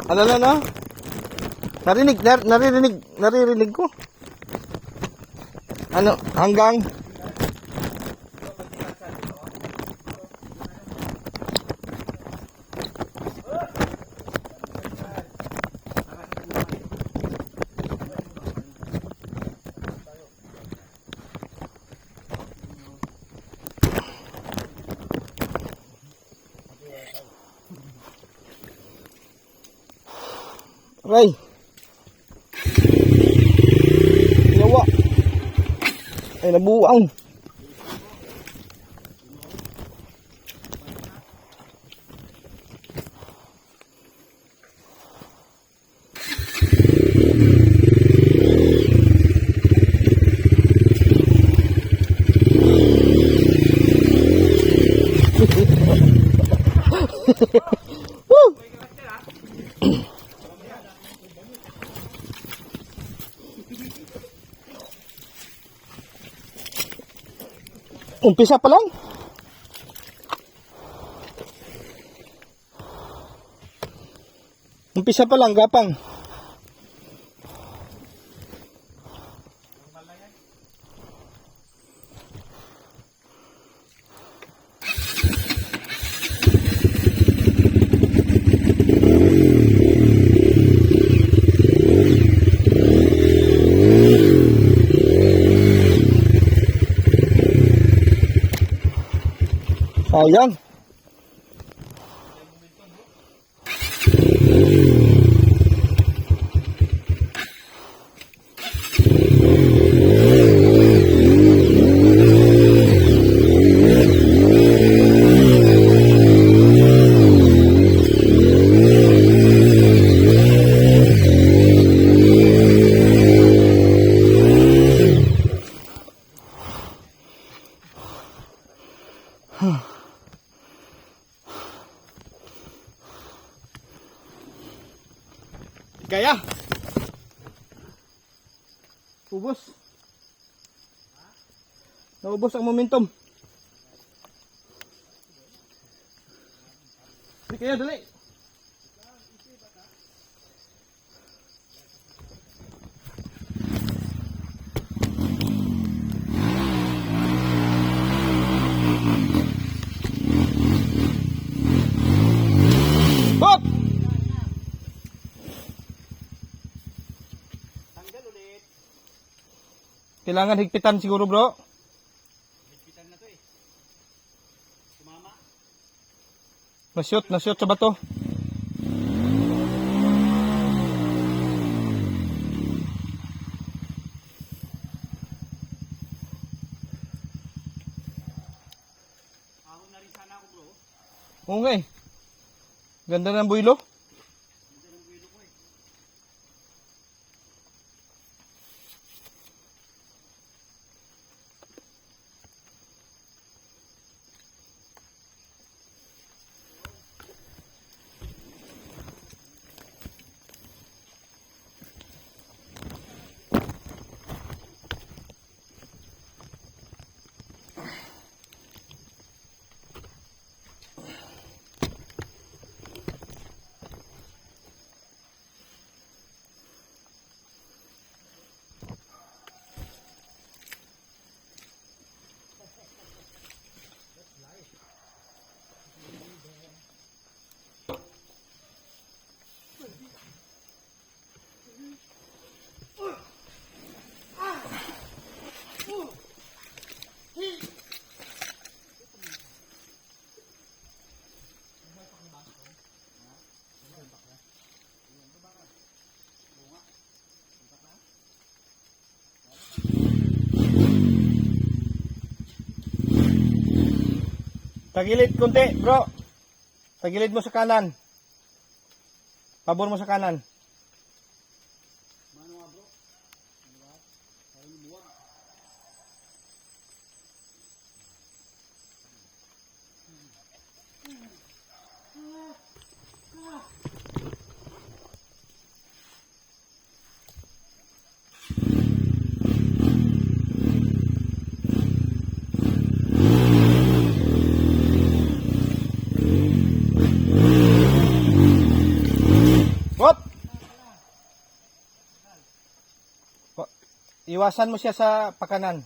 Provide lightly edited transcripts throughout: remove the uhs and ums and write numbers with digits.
Ano lang, no? Naririnig ko. Ano, hanggang Aray. Yawa. Ay, nabuang. Umpisa pa lang. Umpisa pa lang, gapang. Sayang. Gaya. Ubos. Naubos ang momentum. Sige kaya, dali. Hop! Kailangan higpitan siguro, bro. Higpitan na to eh. Sumama. Nasyot sa bato. Ahon na rin sana ako, bro. Okay. Ganda ng buwilo. Tagilid konti, bro. Tagilid mo sa kanan. Pabor mo sa kanan. Mano nga, bro? Hop! Iwasan mo siya sa pakanan.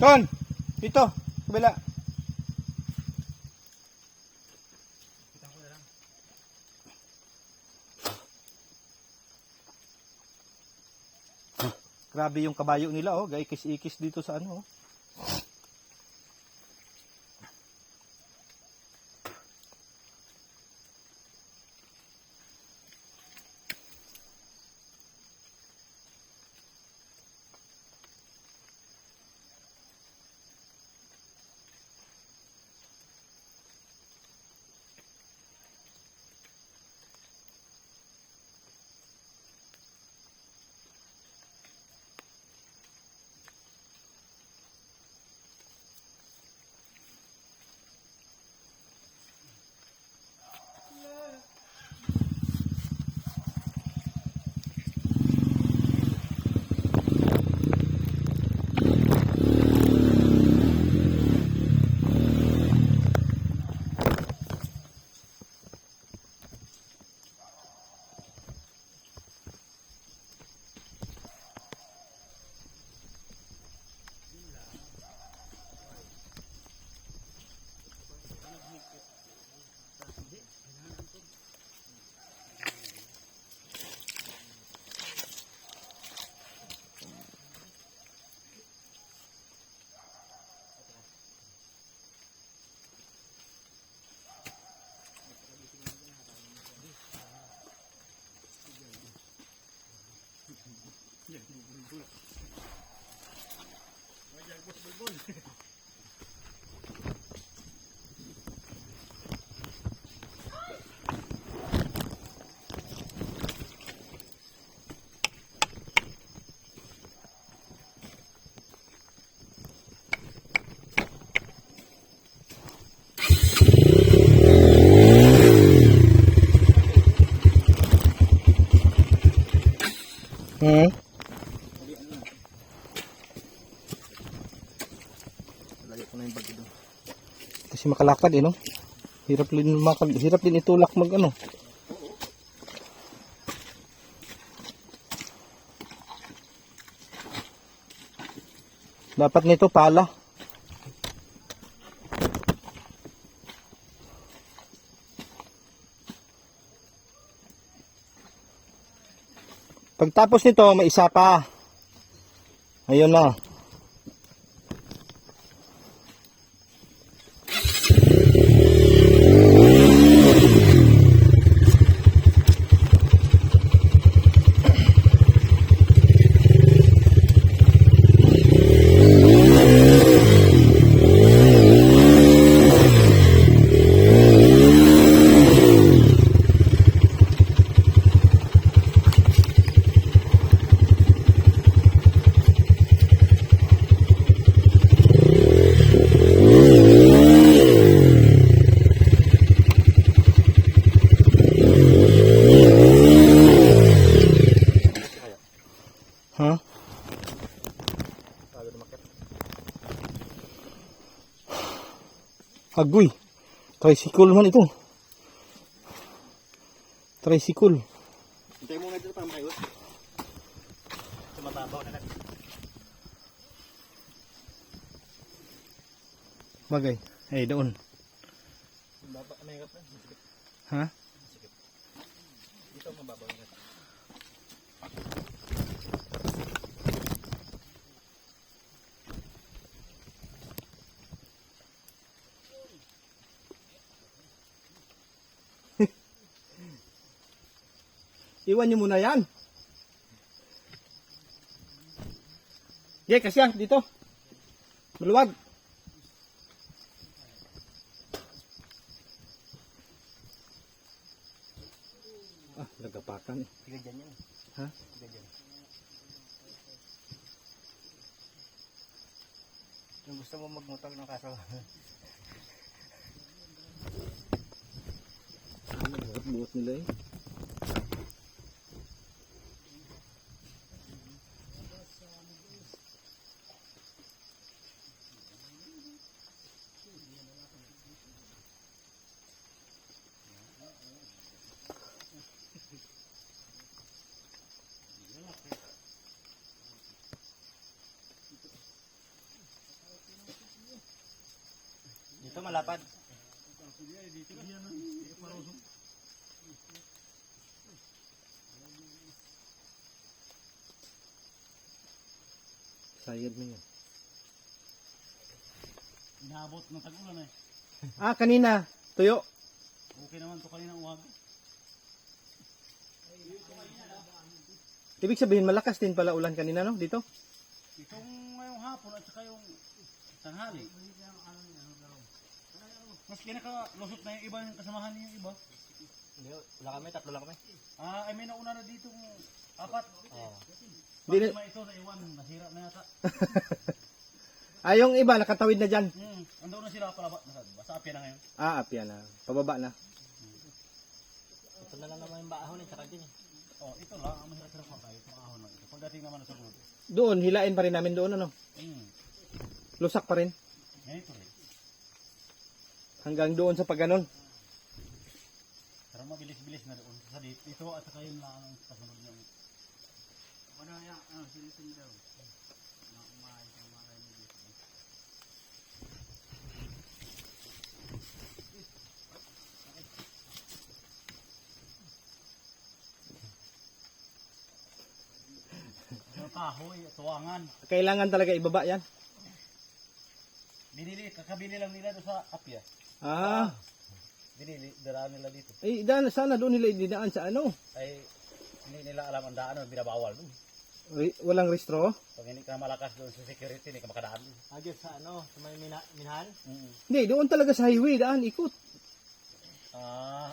Ton, dito, kabila. Grabe yung kabayo nila, oh, gaikis-ikis dito sa ano, oh. Kasi makalakad eh, no? Hirap din itulak mag ano. Dapat nito pala. Pagtapos nito, may isa pa. Ayun na. Agoy, tricycle man ito. Tricycle. Hintay mo nga dito para makaiwas. Sumababaw na lang. Bagay. Eh, doon. Mahirap na. Ha? Dito mababaw na. Iwan nyo muna yan. Kasi dito. Maluwag. Ah, nagapakan. Tiga dyan yan. Ha? Tiga dyan. Kung gusto mo magmutol ng kaso. Buot nila eh. Dito malapad. Sayad mo yun. Inaabot ng tag-ulan eh. Ah, kanina. Tuyo. Okay naman to kanina umaga. Ibig sabihin, malakas din pala ulan kanina, no? Dito? Itong ngayong hapon at saka yung tanghali. Mas kinakalusot na yung iba yung kasamahan niyo yung iba. Hindi, wala kami, tatlo lang kami. Ah, ay may nauna na dito apat. Oo. Hindi Pag na- lima ito na iwan, nasira na yata. Ah, yung iba, nakatawid na dyan. Andoon na sila palaba. Basta apya na ngayon. Ah, apya na. Pababa na. Ito na lang naman yung baahon eh, tsaka din eh. Oh, ito lang, ang mahirap-hirap pa tayo. Itong ahon lang ito. Pagdating naman sa sunod. Doon, hilain pa rin namin doon, ano? Lusak pa rin. Ganito rin. Hanggang doon sa pagganon. Pero mabilis-bilis na doon. Sa dito at saka yung lang ang kasunod niya. Ano yan? Silitin daw. Na umahay sa mga kayo dito. Yung kahoy, tuwangan. Kailangan talaga ibaba yan. Kakabili lang nila doon sa apya. Ah, Daraan nila dito. eh, sana doon nila idinaan sa ano? Ay, hindi nila alam ang daan, binabawal doon. Walang restro? Pag hindi ka malakas doon sa security, hindi ka makadaan doon. Agad sa ano, sa may minhal? Hindi, doon talaga sa highway, daan, ikot.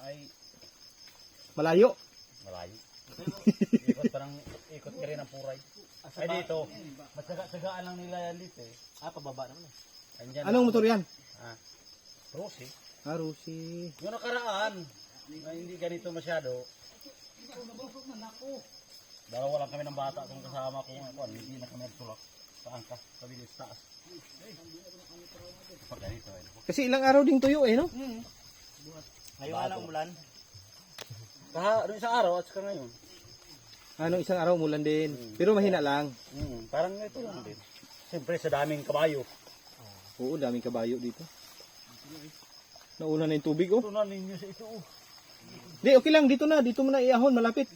Ay, Malayo. malayo. Ikot ka rin ang puray. Ay dito, matsaga-tsagaan lang nila yan dito eh. Pababa naman eh. Andyan Anong motor yan? Rosy. Ah, Rusi. Yung nakaraan, na hindi ganito masyado. Dalawa lang kami ng bata kung kasama ko ngayon. Hindi na kami nagsulak sa angkas, sa bilis taas. Pag ganito eh. Kasi ilang araw ding tuyo eh, no? Ngayon nga lang umulan. Doon sa araw at saka ngayon. Anong isang araw mulan din. Pero mahina lang. Parang ito lang din. Siyempre sa daming kabayo. Oo, daming kabayo dito. Nauna na yung tubig, oh. Ito na ninyo sa ito. Di, okay lang. Dito na. Dito mo na iahon. Malapit.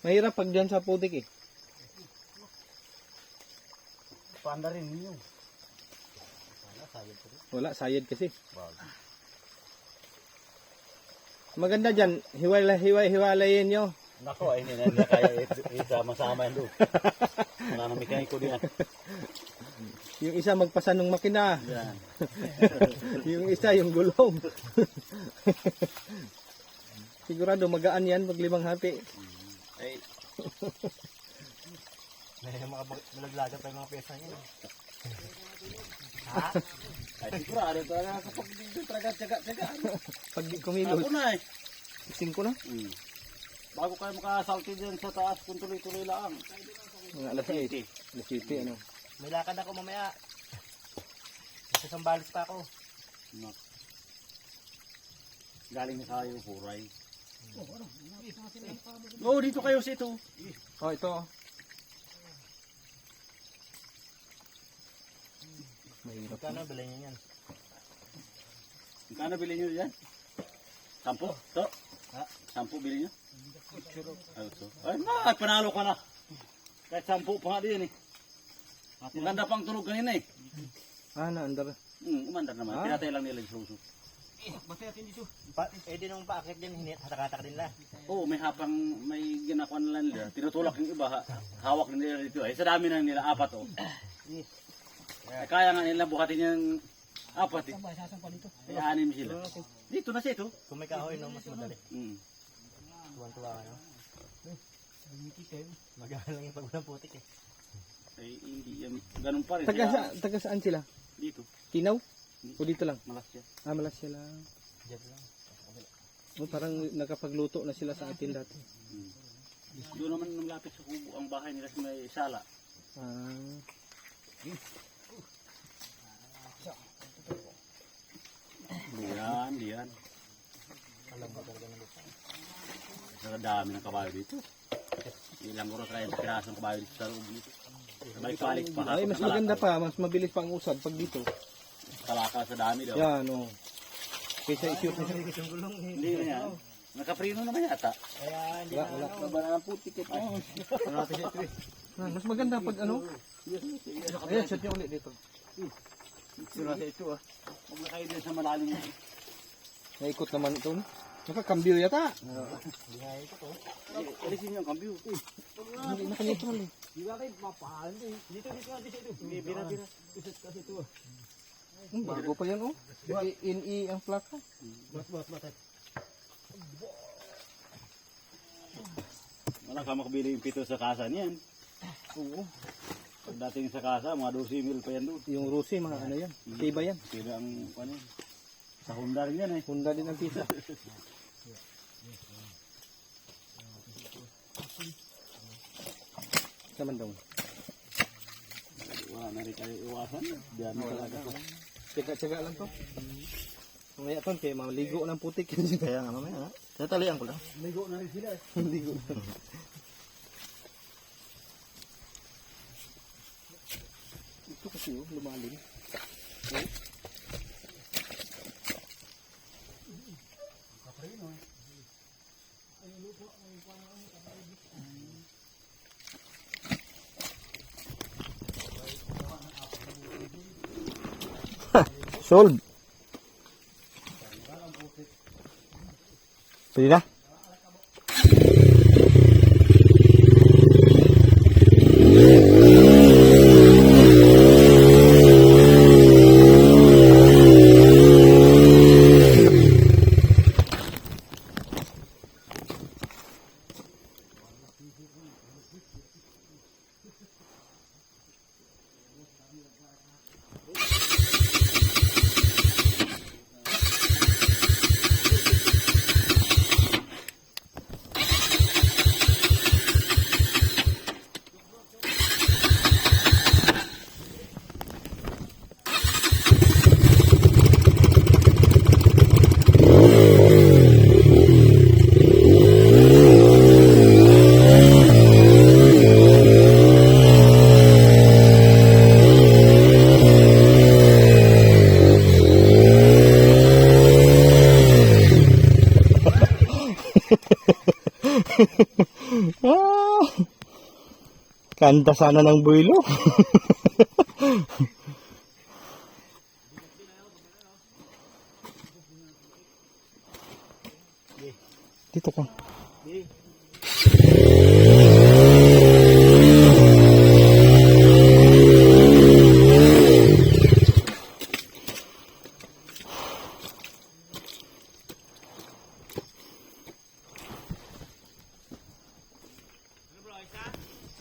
Mahirap pag dyan sa putik, eh. Panda rin ninyo. Wala, sayad kasi. Maganda dyan. Hiwalayin nyo. Nako, ay hindi na kaya isama-sama yan doon. Wala na mekaniko din yan. Yung isa magpasan ng makina. Yan. Yung isa, yung gulong. Sigurado magaan yan pag 5 hati. Ay. May mga malaglagan pa yung mga pyesa niya. Ay sigurado talaga kapag dito talaga tsaga-tsaga. Pag kumilos, Ako na eh. 5 na. Bago kayo makasalti din sa taas kung tuloy-tuloy lang. Mga alas 8. Alas 7, ano. May lakad ako mamaya. Sa Sambales pa ako. Galing na kayo, Puray. Oo, dito kayo sa ito. Oh, ito. Mahirap. Magkano bilhin niyo yan? Magkano bilhin nyo dyan? 10? Ito? 10 bilhin nyo? Ay, panalo ka na. Kahit 10 pa nga din eh. Maganda pang tunog kanina eh. Ah, naandar. Umandar naman. Pinatay lang nila yung suso. Basta natin dito. Din nung paakit din, hatak-hatak din lang. Oo, may hapang, may ginagawa na nila. Tinutulak yung iba, hawak nila dito. Ay, sa dami na nila, 4 oh. Kaya nga nila buhatin yung 4 eh. Kaya 6 sila. Dito na siya ito. Kung may kahoy, no, mas madali. Tuwan-tuwa ka, no? Magalang yung pag-ulang putik eh. Ay, hindi yan. Ganun pa rin. Taga saan sila? Dito. Tinaw? O dito lang? Malasya. Malasya lang. O, parang nakapagluto na sila sa atin dati. Doon naman nung lapit sa kubo ang bahay nila sa may sala. Diyan. Sa dami ng kabayo dito. Ilang oras kaya yung pirasong kabayo dito sa loob dito. Sabay palik pa. Ay, mas maganda pa. Mas mabilis pa ang usad pag dito. Kalaka sa dami daw. Yan, o. Kaysa i-shoot na siya. Hindi na yan. Nakaprino naman yata. Wala. Banang putik ito. Mas maganda pag ano. Ayan, shot niya ulit dito. Sira sa ito ah. Huwag na kayo din sa malalim. Naikot naman ito. Nakakambyo yata. Alisin niyo ang kambyo. Hindi naka-neutral eh. Di ba kayo mapaan eh? Dito. Bira. Isot kasi ito. Bago pa yan oh. In-i ang plaka. Buat. Wala ka makabili yung pito sa kasa niyan. Oo. Pag dating sa kasa, mga 12 mil pa yan doon. Yung Rusi, mga ano yan. Tiba yan. Kaya ang ano, sa Honda rin yan eh. Honda din ang pisa. Sa mandong. Wala na rin kayo iwasan. Diyan talaga. Tsaga lang to. Mamaya to, kaya maligo ng putik. Kaya nga mamaya. Tatalian ko lang. Ligo na rin sila. Ligo. Ito kasi oh, lumalim. Oh. Sold. Pwede na? Kanta sana ng buwilo. Dito ka.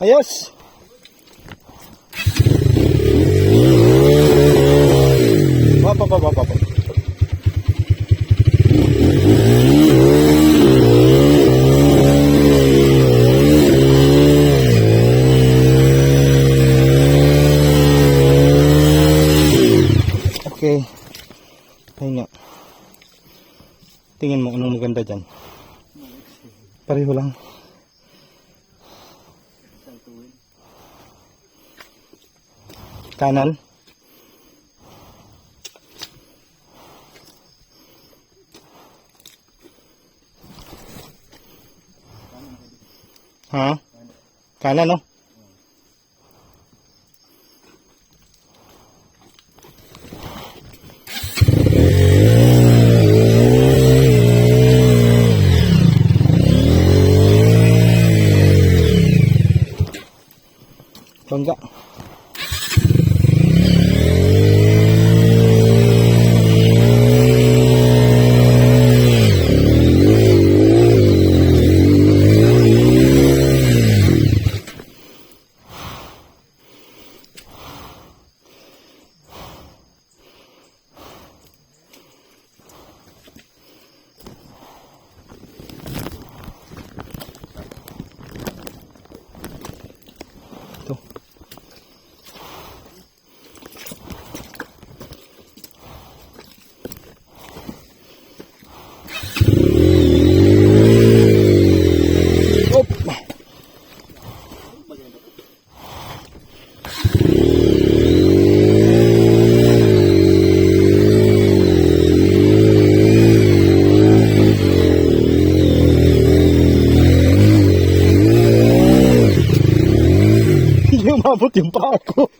Ayos. Wap. Okay. Pahinga. Tingin mo anong maganda dyan. Pareho lang. Kanan. Ha? Kanan no? Bangga. Lumot yung paa ko.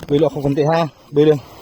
Bilo ako kunti ha. Bilo.